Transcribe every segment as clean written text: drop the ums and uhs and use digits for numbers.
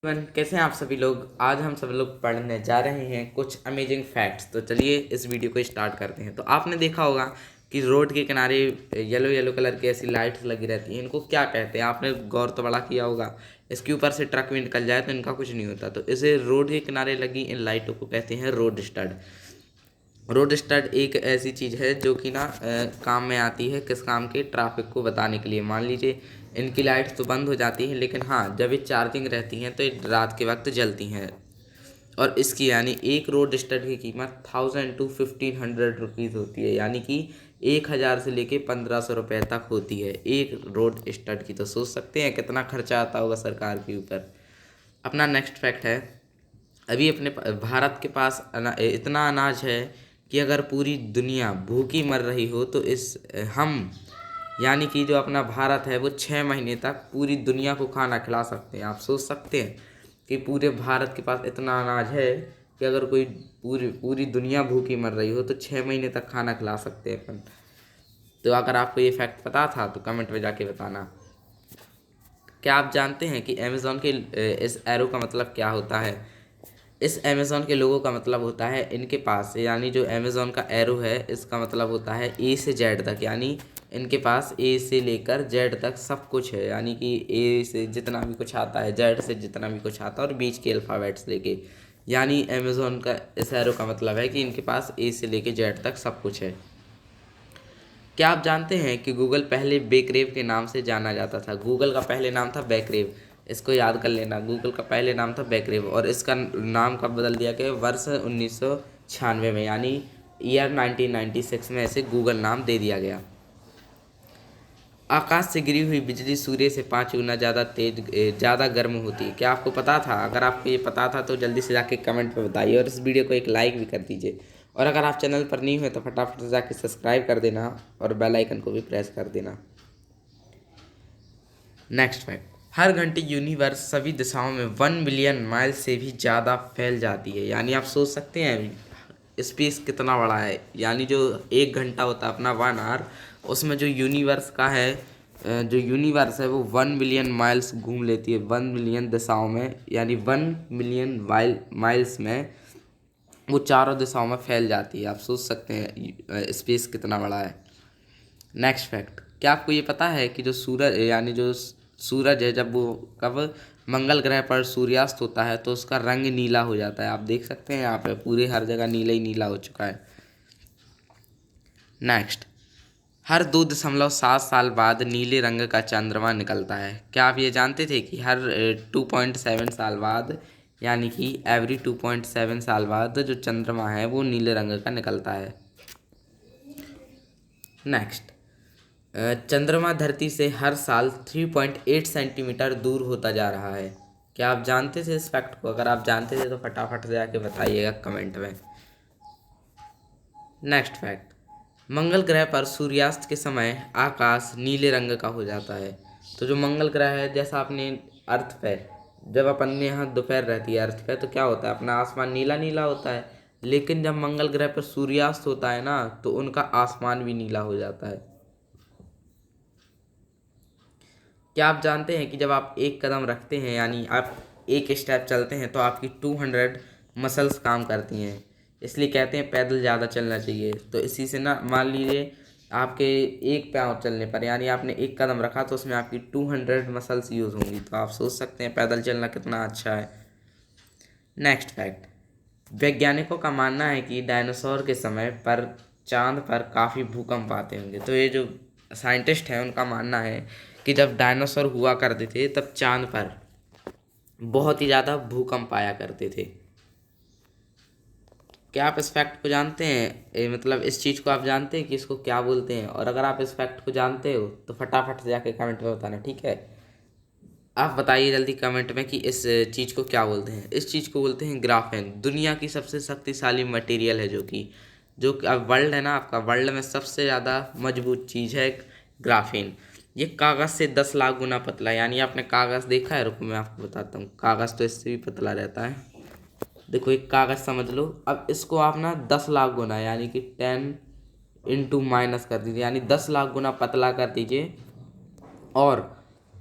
कैसे हैं आप सभी लोग। आज हम सब लोग पढ़ने जा रहे हैं कुछ अमेजिंग फैक्ट्स। तो चलिए इस वीडियो को स्टार्ट करते हैं। तो आपने देखा होगा कि रोड के किनारे येलो येलो कलर की ऐसी लाइट्स लगी रहती हैं। इनको क्या कहते हैं, आपने गौर तो बड़ा किया होगा। इसके ऊपर से ट्रक भी निकल जाए तो इनका कुछ नहीं होता। तो इसे रोड के किनारे लगी इन लाइटों को कहते हैं रोड स्टड। रोड स्टड एक ऐसी चीज़ है जो कि काम में आती है। किस काम के? ट्रैफिक को बताने के लिए। मान लीजिए इनकी लाइट्स तो बंद हो जाती हैं, लेकिन हाँ, जब ये चार्जिंग रहती हैं तो ये रात के वक्त जलती हैं। और इसकी यानी एक रोड स्टड की कीमत 1000 to 1500 रुपीज़ होती है, यानी कि 1000 से लेके 1500 रुपये तक होती है एक रोड स्टड की। तो सोच सकते हैं कितना खर्चा आता होगा सरकार के ऊपर। अपना नेक्स्ट फैक्ट है, अभी अपने भारत के पास इतना अनाज है कि अगर पूरी दुनिया भूखी मर रही हो तो हम यानी कि जो अपना भारत है वो 6 महीने तक पूरी दुनिया को खाना खिला सकते हैं। आप सोच सकते हैं कि पूरे भारत के पास इतना अनाज है कि अगर कोई पूरी पूरी दुनिया भूखी मर रही हो तो 6 महीने तक खाना खिला सकते हैं अपन। तो अगर आपको ये फैक्ट पता था तो कमेंट में जाके बताना। क्या आप जानते हैं कि अमेज़ॉन के इस एरो का मतलब क्या होता है? इस अमेज़ॉन के लोगों का मतलब होता है इनके पास, यानी जो अमेज़ॉन का एरो है इसका मतलब होता है ए से जेड तक, यानी इनके पास ए से लेकर जेड तक सब कुछ है। यानी कि ए से जितना भी कुछ आता है, जेड से जितना भी कुछ आता है, और बीच के अल्फ़ाबेट्स लेके। यानी अमेज़ॉन का इस एरो का मतलब है कि इनके पास ए से लेके जेड तक सब कुछ है। क्या आप जानते हैं कि गूगल पहले बेकरेव के नाम से जाना जाता था? गूगल का पहले नाम था बेकरेव। इसको याद कर लेना, गूगल का पहले नाम था बेकरेव और इसका नाम कब बदल दिया गया? वर्ष 1996 में, यानी ईयर 1996 में ऐसे गूगल नाम दे दिया गया। आकाश से गिरी हुई बिजली सूर्य से 5 गुना ज़्यादा गर्म होती है। क्या आपको पता था? अगर आपको ये पता था तो जल्दी से जाके कमेंट पे बताइए और इस वीडियो को एक लाइक भी कर दीजिए। और अगर आप चैनल पर नहीं हुए तो फटाफट से जाके सब्सक्राइब कर देना और बेल आइकन को भी प्रेस कर देना। नेक्स्ट फैक्ट, हर घंटे यूनिवर्स सभी दिशाओं में 1 बिलियन माइल से भी ज़्यादा फैल जाती है। यानी आप सोच सकते हैं स्पेस कितना बड़ा है। यानी जो 1 घंटा होता है अपना 1 आवर, उसमें जो यूनिवर्स का है जो यूनिवर्स है वो 1 बिलियन माइल्स घूम लेती है 1 बिलियन दिशाओं में, यानी 1 बिलियन माइल्स में वो चारों दिशाओं में फैल जाती है। आप सोच सकते हैं स्पेस कितना बड़ा है। नेक्स्ट फैक्ट, क्या आपको ये पता है कि जो सूरज यानी जो सूरज है, जब वो कब मंगल ग्रह पर सूर्यास्त होता है तो उसका रंग नीला हो जाता है। आप देख सकते हैं यहाँ पे पूरे हर जगह नीला ही नीला हो चुका है। नेक्स्ट, हर 2.7 साल बाद नीले रंग का चंद्रमा निकलता है। क्या आप ये जानते थे कि हर 2.7 साल बाद, यानी कि एवरी 2.7 साल बाद जो चंद्रमा है वो नीले रंग का निकलता है। नेक्स्ट, चंद्रमा धरती से हर साल 3.8 सेंटीमीटर दूर होता जा रहा है। क्या आप जानते थे इस फैक्ट को? अगर आप जानते थे तो फटाफट से जाके बताइएगा कमेंट में। नेक्स्ट फैक्ट, मंगल ग्रह पर सूर्यास्त के समय आकाश नीले रंग का हो जाता है। तो जो मंगल ग्रह है, जैसा अपने अर्थ पे जब अपन यहाँ दोपहर रहती है अर्थ पे तो क्या होता है, अपना आसमान नीला नीला होता है। लेकिन जब मंगल ग्रह पर सूर्यास्त होता है ना तो उनका आसमान भी नीला हो जाता है। क्या आप जानते हैं कि जब आप एक कदम रखते हैं, यानी आप एक स्टेप चलते हैं, तो आपकी 200 मसल्स काम करती हैं। इसलिए कहते हैं पैदल ज़्यादा चलना चाहिए। तो इसी से ना, मान लीजिए आपके एक पाँव चलने पर, यानी आपने एक कदम रखा तो उसमें आपकी 200 मसल्स यूज़ होंगी। तो आप सोच सकते हैं पैदल चलना कितना अच्छा है। नेक्स्ट फैक्ट, वैज्ञानिकों का मानना है कि डायनासोर के समय पर चांद पर काफ़ी भूकंप आते होंगे। तो ये जो साइंटिस्ट हैं उनका मानना है कि जब डायनासोर हुआ करते थे तब चांद पर बहुत ही ज़्यादा भूकंप आया करते थे। क्या आप इस फैक्ट को जानते हैं? मतलब इस चीज़ को आप जानते हैं कि इसको क्या बोलते हैं? और अगर आप इस फैक्ट को जानते हो तो फटाफट से जाके कमेंट में बताना, ठीक है? आप बताइए जल्दी कमेंट में कि इस चीज़ को क्या बोलते हैं। इस चीज़ को बोलते हैं ग्राफेन। दुनिया की सबसे शक्तिशाली मटेरियल है जो कि अब वर्ल्ड है ना, आपका वर्ल्ड में सबसे ज़्यादा मजबूत चीज़ है ग्राफीन। ये कागज़ से 10 लाख गुना पतला है। यानी आपने कागज़ देखा है? रुको मैं आपको बताता हूँ। कागज़ तो इससे भी पतला रहता है। देखो एक कागज़ समझ लो, अब इसको आप ना 10 लाख गुना, यानी कि 10 into माइनस कर दीजिए, यानी 10 लाख गुना पतला कर दीजिए। और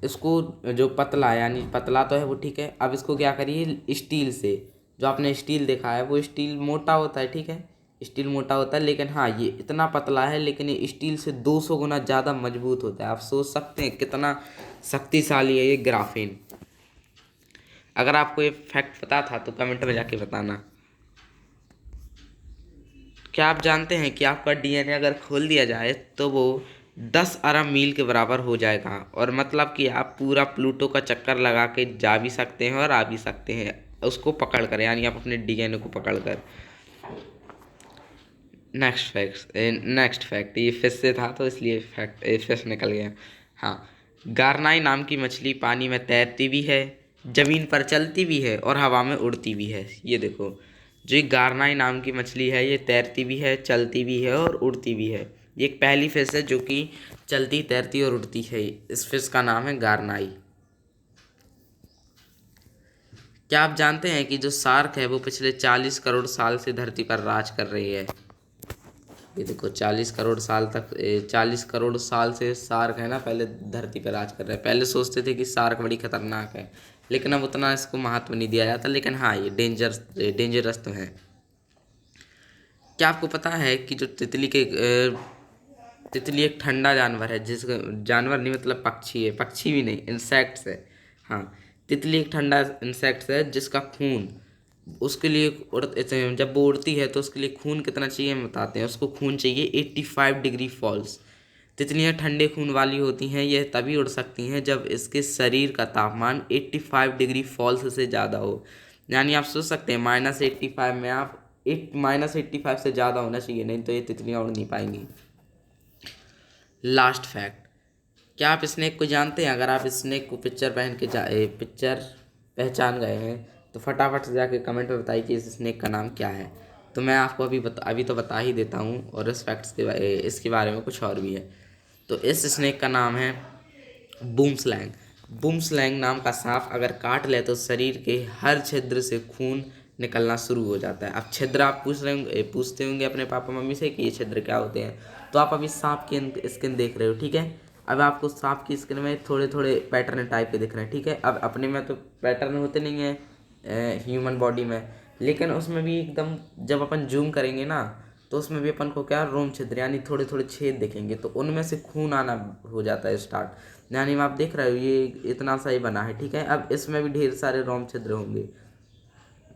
इसको जो पतला है, यानी पतला तो है वो ठीक है, अब इसको क्या करिए स्टील से, जो आपने स्टील देखा है वो स्टील मोटा होता है, ठीक है, स्टील मोटा होता है, लेकिन हाँ ये इतना पतला है, लेकिन ये स्टील से 200 गुना ज़्यादा मजबूत होता है। आप सोच सकते हैं कितना शक्तिशाली है ये ग्राफीन। अगर आपको ये फैक्ट पता था तो कमेंट में जाके बताना। क्या आप जानते हैं कि आपका डीएनए अगर खोल दिया जाए तो वो 10 अरब मील के बराबर हो जाएगा, और मतलब कि आप पूरा प्लूटो का चक्कर लगा के जा भी सकते हैं और आ भी सकते हैं उसको पकड़ कर, यानी आप अपने डीएनए को पकड़ कर। नेक्स्ट फैक्ट ये फिश से था तो इसलिए फैक्ट फिश निकल गया। हाँ, गारनाई नाम की मछली पानी में तैरती भी है, ज़मीन पर चलती भी है और हवा में उड़ती भी है। ये देखो, जो ये गारनाई नाम की मछली है ये तैरती भी है, चलती भी है और उड़ती भी है। ये एक पहली फिश है जो कि चलती, तैरती और उड़ती है। इस फिश का नाम है गारनाई। क्या आप जानते हैं कि जो शार्क है वो पिछले 40 करोड़ साल से धरती पर राज कर रही है। ये देखो 40 करोड़ साल से शार्क है ना, पहले धरती पर राज कर रहा है। पहले सोचते थे कि शार्क बड़ी खतरनाक है, लेकिन अब उतना इसको महत्व नहीं दिया जाता, लेकिन हाँ ये डेंजरस तो है। क्या आपको पता है कि जो तितली एक ठंडा जानवर है, जिसका जानवर नहीं मतलब पक्षी है, पक्षी भी नहीं, इंसेक्ट्स है। हाँ, तितली एक ठंडा इंसेक्ट्स है जिसका खून उसके लिए जब वो उड़ती है तो उसके लिए खून कितना चाहिए हम बताते हैं। उसको खून चाहिए 85 डिग्री फॉल्स। तितलियाँ ठंडे खून वाली होती हैं, यह तभी उड़ सकती हैं जब इसके शरीर का तापमान 85 डिग्री फॉल्स से ज़्यादा हो। यानी आप सोच सकते हैं -85 में आप -85 से ज़्यादा होना चाहिए, नहीं तो ये तितलियाँ उड़ नहीं पाएंगी। लास्ट फैक्ट, क्या आप स्नेक को जानते हैं? अगर आप स्नेक को पिक्चर पहचान गए हैं तो फटाफट से जाके कमेंट में बताइए कि इस स्नेक का नाम क्या है। तो मैं आपको अभी तो बता ही देता हूँ, और इस फैक्ट्स इसके बारे में कुछ और भी है। तो इस स्नेक का नाम है बूमस्लैंग। बूमस्लैंग नाम का सांप अगर काट ले तो शरीर के हर छिद्र से खून निकलना शुरू हो जाता है। अब छिद्र आप पूछते होंगे अपने पापा मम्मी से कि ये छिद्र क्या होते हैं। तो आप अभी सांप की स्किन देख रहे हो, ठीक है। अब आपको सांप की स्किन में थोड़े थोड़े पैटर्न टाइप के दिख रहे हैं, ठीक है। अब अपने में तो पैटर्न होते नहीं है ह्यूमन बॉडी में, लेकिन उसमें भी एकदम जब अपन जूम करेंगे ना तो उसमें भी अपन को क्या रोम छिद्र यानी थोड़े थोड़े छेद दिखेंगे, तो उनमें से खून आना हो जाता है स्टार्ट। यानी आप देख रहे हो ये इतना सा ही बना है, ठीक है। अब इसमें भी ढेर सारे रोम छिद्र होंगे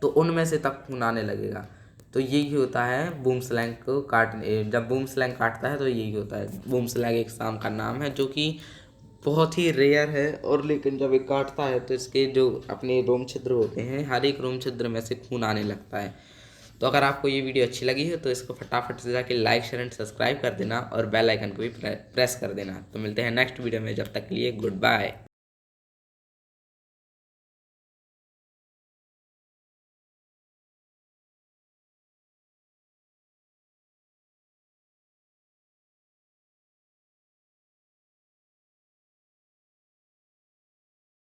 तो उनमें से तक खून आने लगेगा। तो यही होता है बूमस्लैंग को काटने, जब बूमस्लैंग काटता है तो यही होता है। बूमस्लैंग एक सांप का नाम है जो कि बहुत ही रेयर है, और लेकिन जब ये काटता है तो इसके जो अपने रोम छिद्र होते हैं हर एक रोम छिद्र में से खून आने लगता है। तो अगर आपको ये वीडियो अच्छी लगी है तो इसको फटाफट से जाके लाइक शेयर एंड सब्सक्राइब कर देना, और बेल आइकन को भी प्रेस कर देना। तो मिलते हैं नेक्स्ट वीडियो में, जब तक के लिए गुड बाय।